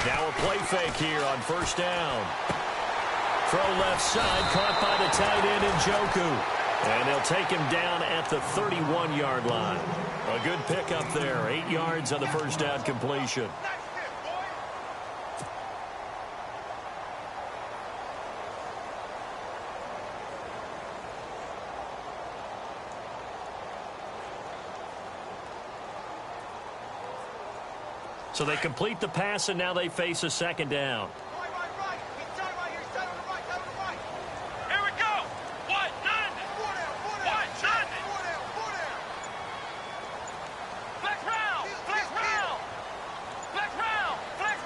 Now a play fake here on first down. Throw left side, caught by the tight end Njoku. And they'll take him down at the 31-yard line. A good pickup there, 8 yards on the first down completion. So they complete the pass, and now they face a second down.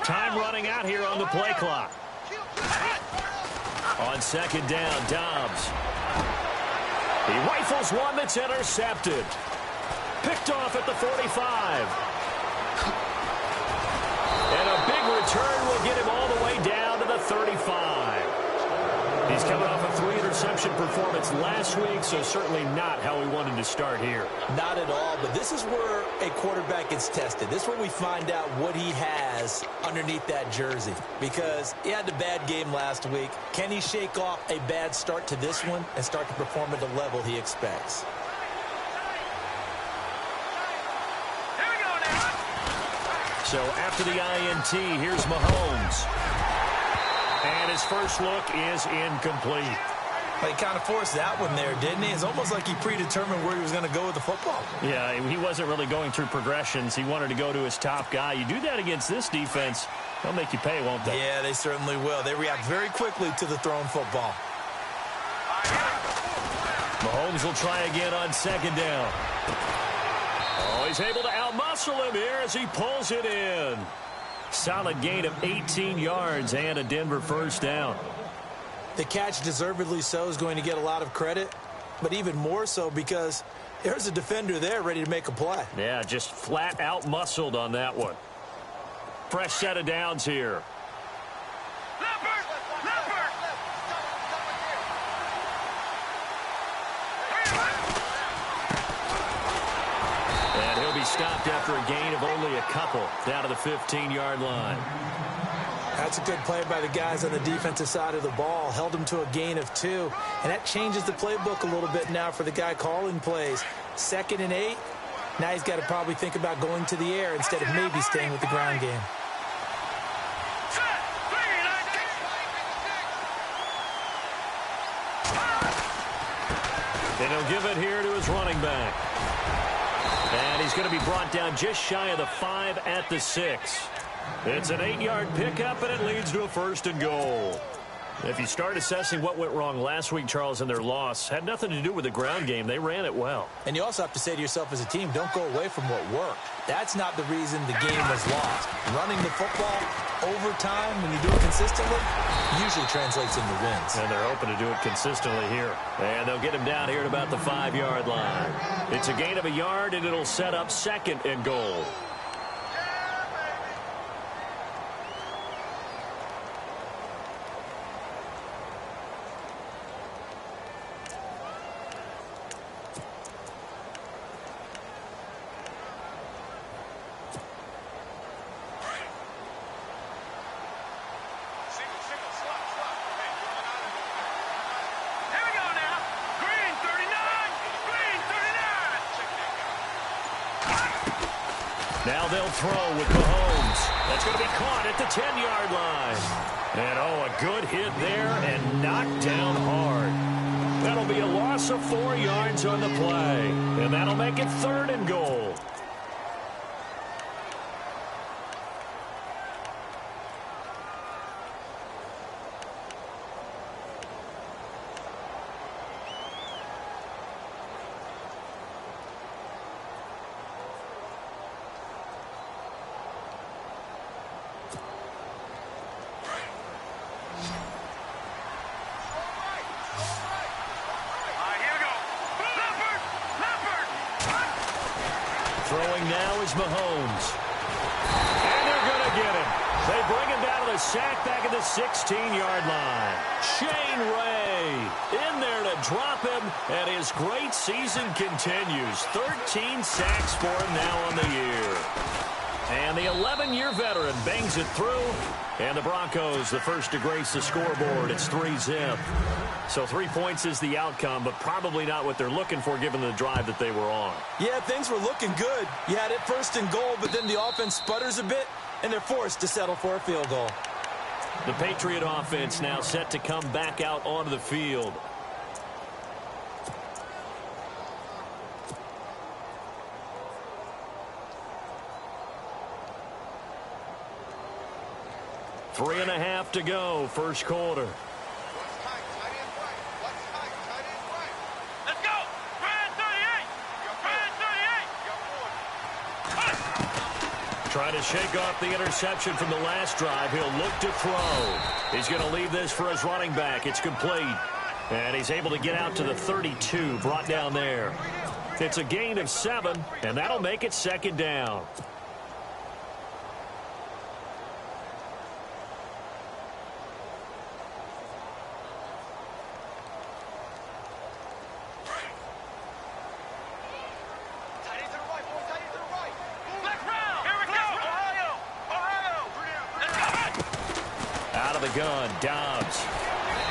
Time running out here on the play clock. On second down, Dobbs. He rifles one that's intercepted. Picked off at the 45. And a big return will get him all the way down to the 35. He's coming off a 3-interception performance last week, so certainly not how we wanted to start here. Not at all, but this is where a quarterback gets tested. This is where we find out what he has underneath that jersey, because he had a bad game last week. Can he shake off a bad start to this one and start to perform at the level he expects? So after the INT, here's Mahomes. And his first look is incomplete. Well, he kind of forced that one there, didn't he? It's almost like he predetermined where he was going to go with the football. Yeah, he wasn't really going through progressions. He wanted to go to his top guy. You do that against this defense, they'll make you pay, won't they? Yeah, they certainly will. They react very quickly to the thrown football. Mahomes will try again on second down. Oh, he's able to outmuscle him here as he pulls it in. Solid gain of 18 yards and a Denver first down. The catch, deservedly so, is going to get a lot of credit, but even more so because there's a defender there ready to make a play. Yeah, just flat out muscled on that one. Fresh set of downs here. And he'll be stopped after a gain of only a couple down to the 15-yard line. That's a good play by the guys on the defensive side of the ball. Held him to a gain of 2. And that changes the playbook a little bit now for the guy calling plays. 2nd and 8. Now he's got to probably think about going to the air instead of maybe staying with the ground game. And he'll give it here to his running back. And he's going to be brought down just shy of the 5 at the 6. It's an 8-yard pickup, and it leads to a 1st and goal. If you start assessing what went wrong last week, Charles, in their loss, had nothing to do with the ground game. They ran it well. And you also have to say to yourself as a team, don't go away from what worked. That's not the reason the game was lost. Running the football over time, when you do it consistently, usually translates into wins. And they're hoping to do it consistently here. And they'll get him down here at about the 5-yard line. It's a gain of a yard, and it'll set up 2nd and goal. Now they'll throw with Mahomes. That's going to be caught at the 10-yard line. And, oh, a good hit there and knocked down hard. That'll be a loss of 4 yards on the play. And that'll make it 3rd and goal. Throwing now is Mahomes. And they're going to get him. They bring him down to the sack back at the 16-yard line. Shane Ray in there to drop him, and his great season continues. 13 sacks for him now on the year. And the the 11-year veteran bangs it through. And the Broncos, the first to grace the scoreboard. It's 3-zip. So 3 points is the outcome, but probably not what they're looking for given the drive that they were on. Yeah, things were looking good. You had it first and goal, but then the offense sputters a bit, and they're forced to settle for a field goal. The Patriot offense now set to come back out onto the field. Three and a half to go, first quarter. Let's go! Brand 38! Brand 38! Trying to shake off the interception from the last drive. He'll look to throw. He's going to leave this for his running back. It's complete. And he's able to get out to the 32, brought down there. It's a gain of 7, and that'll make it second down. Gun, Dobbs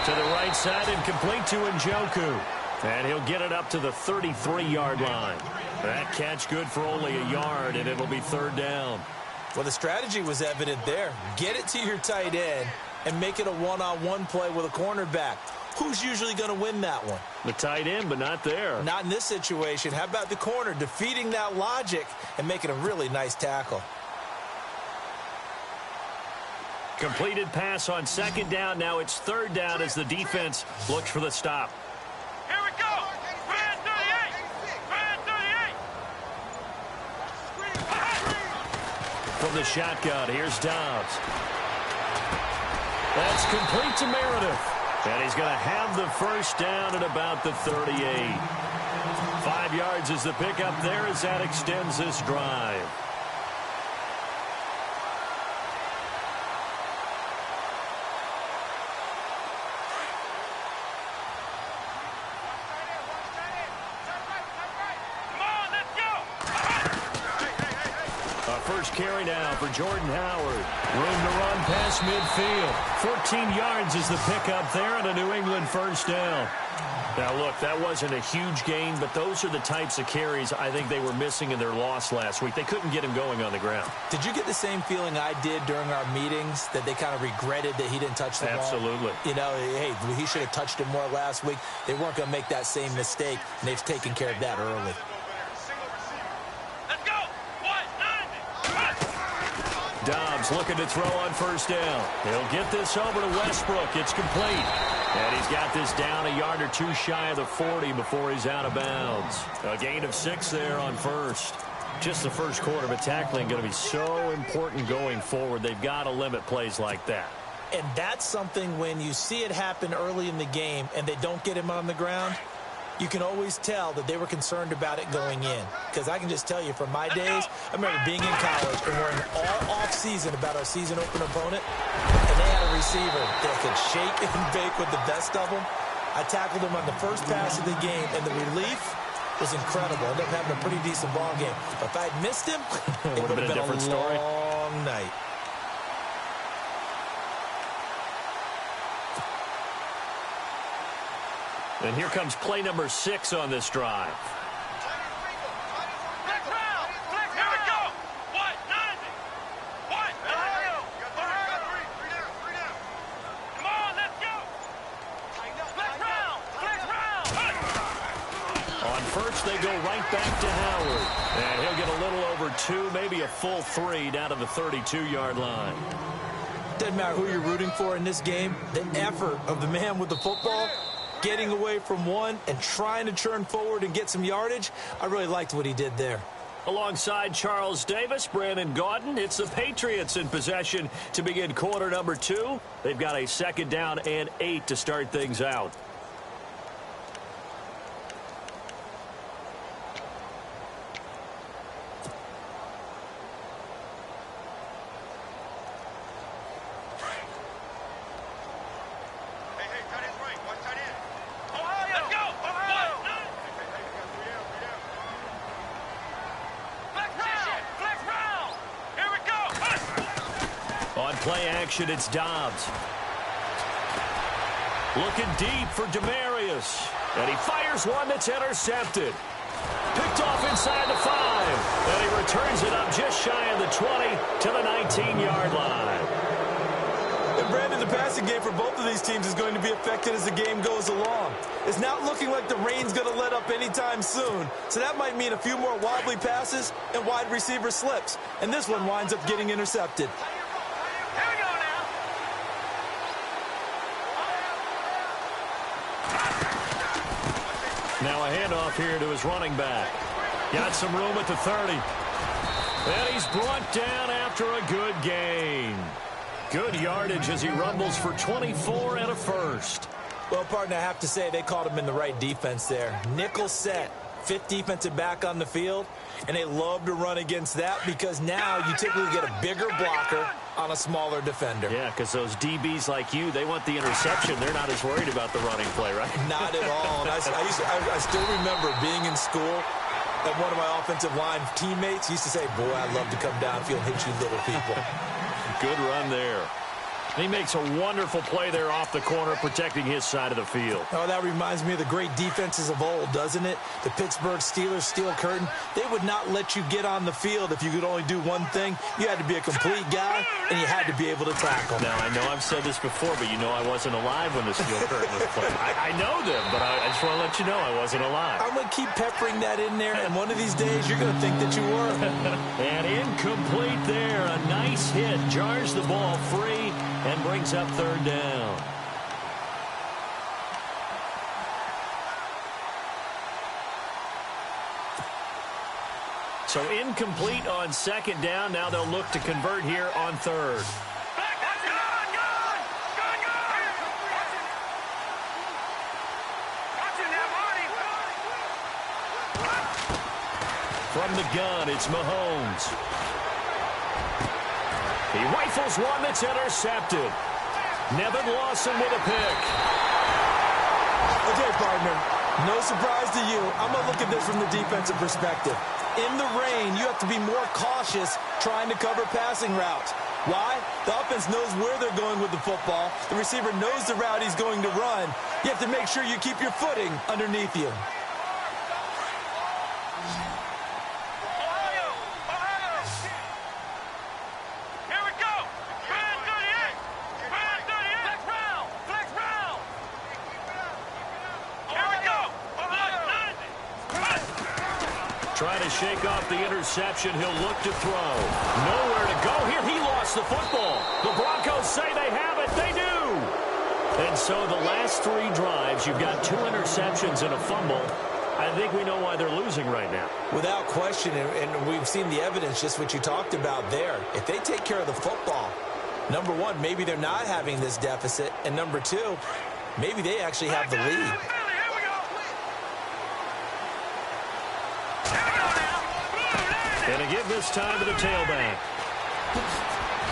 to the right side and complete to Njoku. And he'll get it up to the 33-yard line. That catch good for only a yard, and it'll be third down. Well, the strategy was evident there. Get it to your tight end and make it a one-on-one play with a cornerback. Who's usually going to win that one? The tight end, but not there. Not in this situation. How about the corner defeating that logic and making a really nice tackle? Completed pass on second down. Now it's third down as the defense looks for the stop. Here we go! Brand 38! Brand 38! From the shotgun, here's Dobbs. That's complete to Meredith. And he's going to have the first down at about the 38. 5 yards is the pickup there as that extends this drive. First carry now for Jordan Howard. Room to run past midfield. 14 yards is the pickup there and a New England first down. Now, look, that wasn't a huge gain, but those are the types of carries I think they were missing in their loss last week. They couldn't get him going on the ground. Did you get the same feeling I did during our meetings, that they kind of regretted that he didn't touch the ball? Absolutely. You know, hey, he should have touched it more last week. They weren't going to make that same mistake, and they've taken care of that early. Dobbs looking to throw on first down. He'll get this over to Westbrook. It's complete. And he's got this down a yard or two shy of the 40 before he's out of bounds. A gain of 6 there on first. Just the first quarter, but tackling going to be so important going forward. They've got to limit plays like that. And that's something when you see it happen early in the game and they don't get him on the ground, you can always tell that they were concerned about it going in. Because I can just tell you from my days, I remember being in college and worrying all off-season about our season opener opponent, and they had a receiver that could shake and bake with the best of them. I tackled him on the first pass of the game, and the relief was incredible. I ended up having a pretty decent ball game. But if I'd missed him, it would have been a different story. Long night. And here comes play number 6 on this drive. On first, they go right back to Howard. And he'll get a little over 2, maybe a full 3 down to the 32-yard line. Doesn't matter who you're rooting for in this game. The effort of the man with the football, getting away from one and trying to churn forward and get some yardage, I really liked what he did there. Alongside Charles Davis, Brandon Gaudin, it's the Patriots in possession to begin quarter number 2. They've got a second down and 8 to start things out. Flex round! Here we go! play action, it's Dobbs. Looking deep for Demarius. And he fires one that's intercepted. Picked off inside the 5. And he returns it up just shy of the 20 to the 19-yard line. And Brandon, the passing game for both of these teams is going to be affected as the game goes along. It's not looking like the rain's going to let up anytime soon. So that might mean a few more wobbly passes and wide receiver slips. And this one winds up getting intercepted. Here we go now. Now a handoff here to his running back. Got some room at the 30. And he's brought down after a good gain. Good yardage as he rumbles for 24 and a first. Well, partner, I have to say they caught him in the right defense there. Nickel set, 5th defensive back on the field, and they love to run against that because now you typically get a bigger blocker on a smaller defender. Yeah, because those DBs like you, they want the interception. They're not as worried about the running play, right? Not at all. And I still remember being in school, and one of my offensive line teammates used to say, boy, I'd love to come downfield and hit you little people. Good run there. He makes a wonderful play there off the corner, protecting his side of the field. Oh, that reminds me of the great defenses of old, doesn't it? The Pittsburgh Steelers steel curtain. They would not let you get on the field if you could only do one thing. You had to be a complete guy, and you had to be able to tackle. Now, I know I've said this before, but you know I wasn't alive when the steel curtain was played. I know them, but I just want to let you know I wasn't alive. I'm going to keep peppering that in there, and one of these days you're going to think that you were. And incomplete there. A nice hit. Jars the ball free and brings up 3rd down. So incomplete on 2nd down. Now they'll look to convert here on 3rd. From the gun, it's Mahomes. He rifles one that's intercepted. Nevin Lawson with a pick. Okay, partner, no surprise to you. I'm going to look at this from the defensive perspective. In the rain, you have to be more cautious trying to cover passing routes. Why? The offense knows where they're going with the football. The receiver knows the route he's going to run. You have to make sure you keep your footing underneath you. Trying to shake off the interception. He'll look to throw. Nowhere to go here. He lost the football. The Broncos say they have it. They do. And so the last 3 drives, you've got 2 interceptions and a fumble. I think we know why they're losing right now. Without question, and we've seen the evidence, just what you talked about there. If they take care of the football, number 1, maybe they're not having this deficit. And number 2, maybe they actually have the lead. And a give this time to the tailback.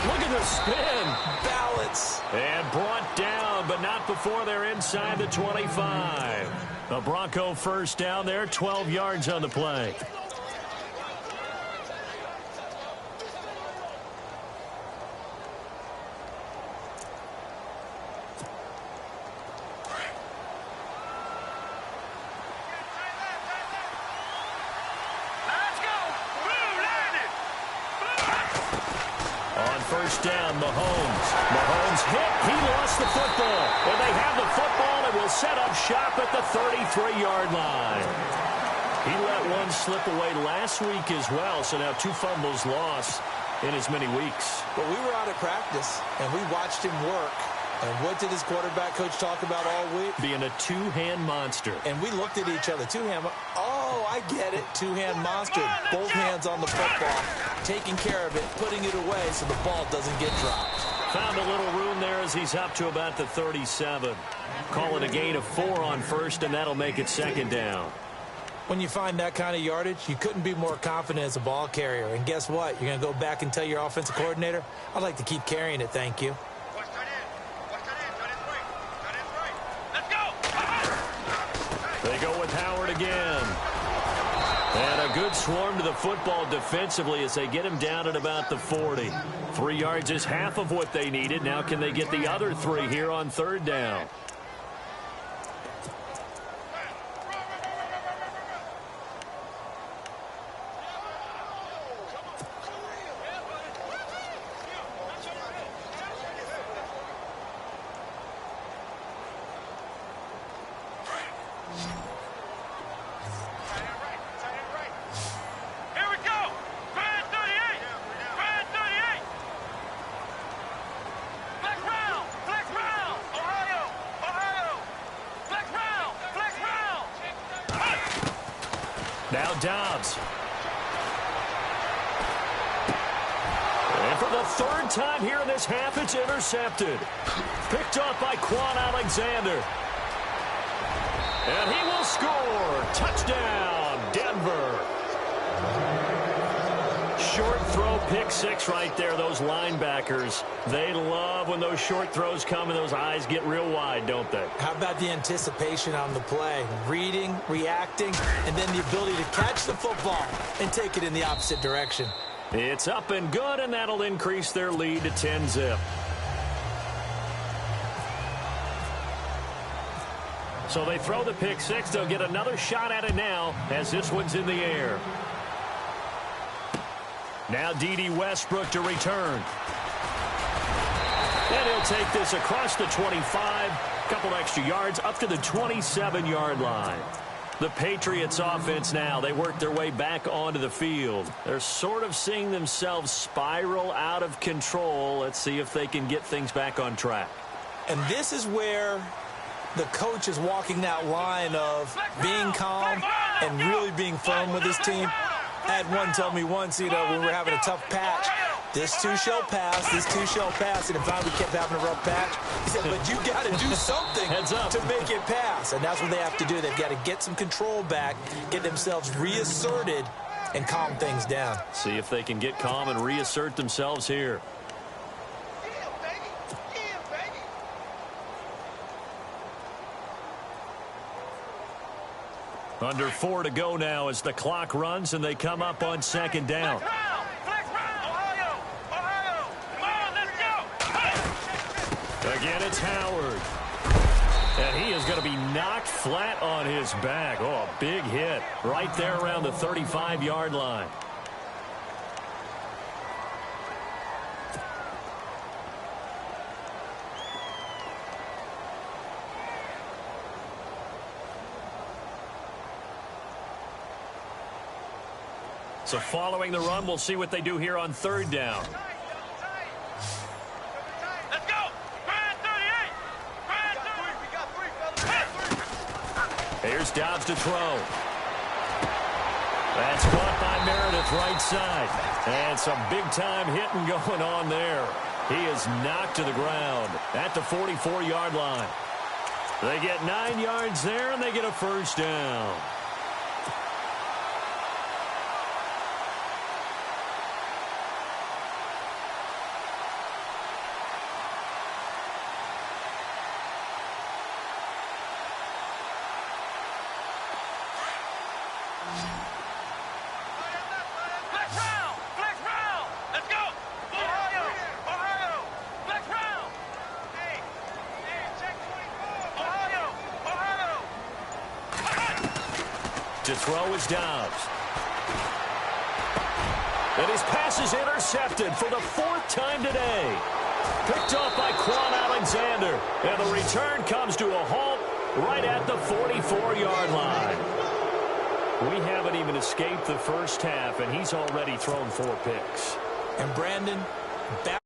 Look at the spin. Balance. And brought down, but not before they're inside the 25. A Bronco first down there, 12 yards on the play. First down, Mahomes hit. He lost the football. And they have the football and will set up shop at the 33-yard line. He let one slip away last week as well, so now 2 fumbles lost in as many weeks. But we were out at practice, and we watched him work. And what did his quarterback coach talk about all week? Being a 2-hand monster. And we looked at each other. 2-hand. Oh, I get it. 2-hand monster. Both hands on the football. Taking care of it, putting it away so the ball doesn't get dropped. Found a little room there as he's up to about the 37. Call it a gain of 4 on first, and that'll make it 2nd down. When you find that kind of yardage, you couldn't be more confident as a ball carrier. And guess what? You're going to go back and tell your offensive coordinator, I'd like to keep carrying it, thank you. They go with Howard again. And a A good swarm to the football defensively as they get him down at about the 40. 3 yards is half of what they needed. Now can they get the other 3 here on third down? Now Dobbs. And for the 3rd time here in this half, it's intercepted. Picked off by Quan Alexander. And he will score. Touchdown, Denver. Short throw, pick 6 right there. Those linebackers, they love when those short throws come and those eyes get real wide, don't they? How about the anticipation on the play? Reading, reacting, and then the ability to catch the football and take it in the opposite direction. It's up and good, and that'll increase their lead to 10-zip. So they throw the pick 6. They'll get another shot at it now as this one's in the air. Now D.D. Westbrook to return. And he'll take this across the 25. Couple extra yards up to the 27-yard line. The Patriots offense now, they work their way back onto the field. They're sort of seeing themselves spiral out of control. Let's see if they can get things back on track. And this is where the coach is walking that line of being calm and really being firm with his team. I had one tell me once, when we were having a tough patch, this too shall pass, this too shall pass. And if we kept having a rough patch, he said, but you got to do something to make it pass. And that's what they have to do. They've got to get some control back, get themselves reasserted, and calm things down. See if they can get calm and reassert themselves here. Under 4 to go now as the clock runs and they come up on 2nd down. Again, it's Howard. And he is going to be knocked flat on his back. Oh, a big hit right there around the 35-yard line. So following the run, we'll see what they do here on 3rd down. Let's go! Grand 38! Here's Dobbs to throw. That's caught by Meredith right side. And some big-time hitting going on there. He is knocked to the ground at the 44-yard line. They get 9 yards there, and they get a 1st down. To throw is Dobbs. And his pass is intercepted for the 4th time today. Picked off by Quan Alexander. And the return comes to a halt right at the 44-yard line. We haven't even escaped the first half, and he's already thrown 4 picks. And Brandon, back